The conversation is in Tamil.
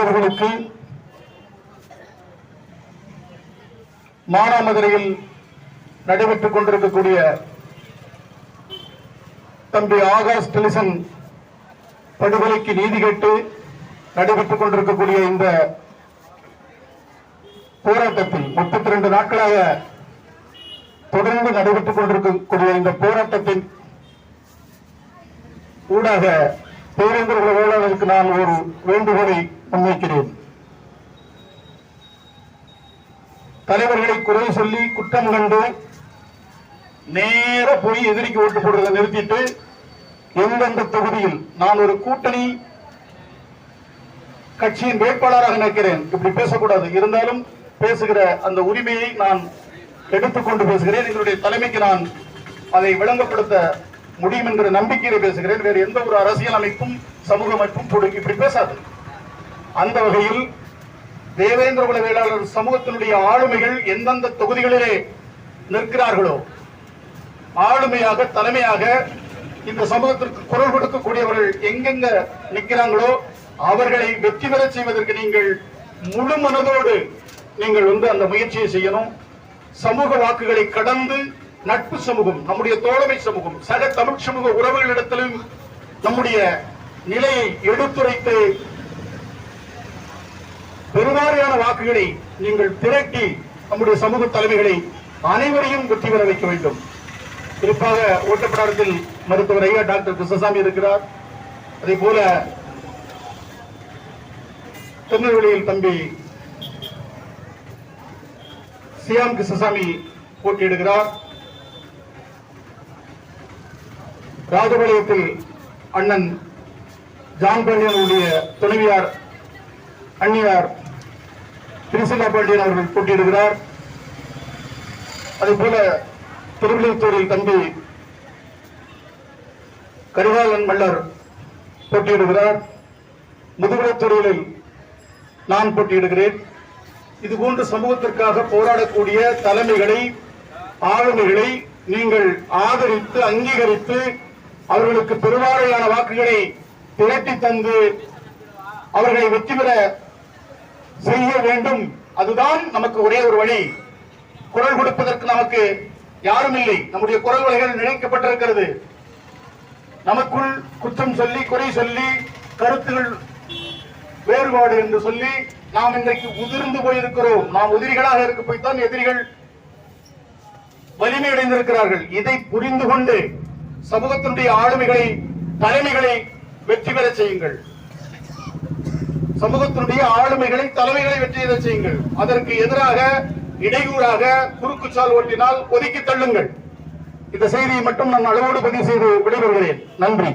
தலைவர்களுக்கு, மானாமதுரையில் நடைபெற்றுக் கொண்டிருக்கக்கூடிய தம்பி ஆகாஷ் டெலிசன் படுகொலைக்கு நீதி கேட்டு நடைபெற்றுக் கொண்டிருக்கக்கூடிய இந்த போராட்டத்தில் 32 நாட்களாக தொடர்ந்து நடைபெற்றுக் கொண்டிருக்கக்கூடிய இந்த போராட்டத்தின் ஊடாக பேரேந்திர குல வேளாளருக்கு நான் ஒரு வேண்டுகோளை முன்வைக்கிறேன். தலைவர்களை குறை சொல்லி குற்றம் கண்டு நேர போய் எதிரிக்கு ஓட்டு போடுறதை நிறுத்திட்டு எந்தெந்த தொகுதியில் நான் ஒரு கூட்டணி கட்சியின் வேட்பாளராக நிற்கிறேன், இப்படி பேசக்கூடாது. இருந்தாலும் பேசுகிற அந்த உரிமையை நான் எடுத்துக்கொண்டு பேசுகிறேன். எங்களுடைய தலைமைக்கு நான் அதை விளங்கப்படுத்த முடியும் என்கிற நம்பிக்கையை பேசுகிறேன். வேறு எந்த ஒரு அரசியல் அமைப்பும் சமூக அமைப்பும் இப்படி பேசாது. அந்த வகையில் தேவேந்திர குல வேளாளர் சமூகத்தினுடைய ஆளுமைகள் எந்தெந்த தொகுதிகளிலே நிற்கிறார்களோ, ஆளுமையாக தலைமையாக இந்த சமூகத்திற்கு குரல் கொடுக்கக்கூடியவர்கள் எங்கெங்க நிற்கிறாங்களோ அவர்களை வெற்றி பெற செய்வதற்கு நீங்கள் முழு மனதோடு நீங்கள் அந்த முயற்சியை செய்யணும். சமூக வாக்குகளை கடந்து நட்பு சமூகம், நம்முடைய தோழமை சமூகம், சக தமிழ் சமூக உறவுகளிடத்திலும் நம்முடைய நிலையை எடுத்துரைத்து பெருவாரியான வாக்குகளை நீங்கள் திரட்டி நம்முடைய சமூக தலைமைகளை அனைவரையும் வெற்றி பெற வைக்க வேண்டும். குறிப்பாக ஓட்டப்படாரத்தில் மருத்துவர் ஐயா டாக்டர் கிருஷ்ணசாமி இருக்கிறார். அதே போல திருநெல்வேலியில் தம்பி சியாம் கிருஷ்ணசாமி போட்டியிடுகிறார். ராஜபாளையத்தில் அண்ணன் ஜான் பாண்டியனுடைய துணைவியார் அண்ணியார் திரிசலா பாண்டியன் அவர்கள் போட்டியிடுகிறார். அதே போல திருவிழித்தூரில் தம்பி கரிகாலன் மல்லர் போட்டியிடுகிறார். முதுகுளத்தூரில் நான் போட்டியிடுகிறேன். இதுபோன்ற சமூகத்திற்காக போராடக்கூடிய தலைமைகளை, ஆளுமைகளை நீங்கள் ஆதரித்து அங்கீகரித்து அவர்களுக்கு பெருவாரியான வாக்குகளை திரட்டி தந்து அவர்களை வெற்றி பெற செய்ய வேண்டும். அதுதான் நமக்கு ஒரே ஒரு வழி. குரல் கொடுப்பதற்கு நமக்கு யாரும் இல்லை. நம்முடைய குரல் வலைகள் நினைக்கப்பட்டிருக்கிறது. நமக்குள் குற்றம் சொல்லி, குறை சொல்லி, கருத்துகள் வேறுபாடு என்று சொல்லி நாம் இன்றைக்கு உதிர்ந்து போயிருக்கிறோம். நாம் உதிரிகளாக இருக்க போய்த்தான் எதிரிகள் வலிமை அடைந்திருக்கிறார்கள். இதை புரிந்து கொண்டு சமூகத்தினுடைய ஆளுமைகளை, தலைமைகளை வெற்றி பெற செய்யுங்கள். சமூகத்தினுடைய ஆளுமைகளை, தலைமைகளை வெற்றி பெற செய்யுங்கள். அதற்கு எதிராக இடையூறாக குறுக்குச்சால் ஓட்டினால் ஒதுக்கி தள்ளுங்கள். இந்த செய்தியை மட்டும் நான் அளவோடு பதிவு செய்து விடைபெறுகிறேன். நன்றி.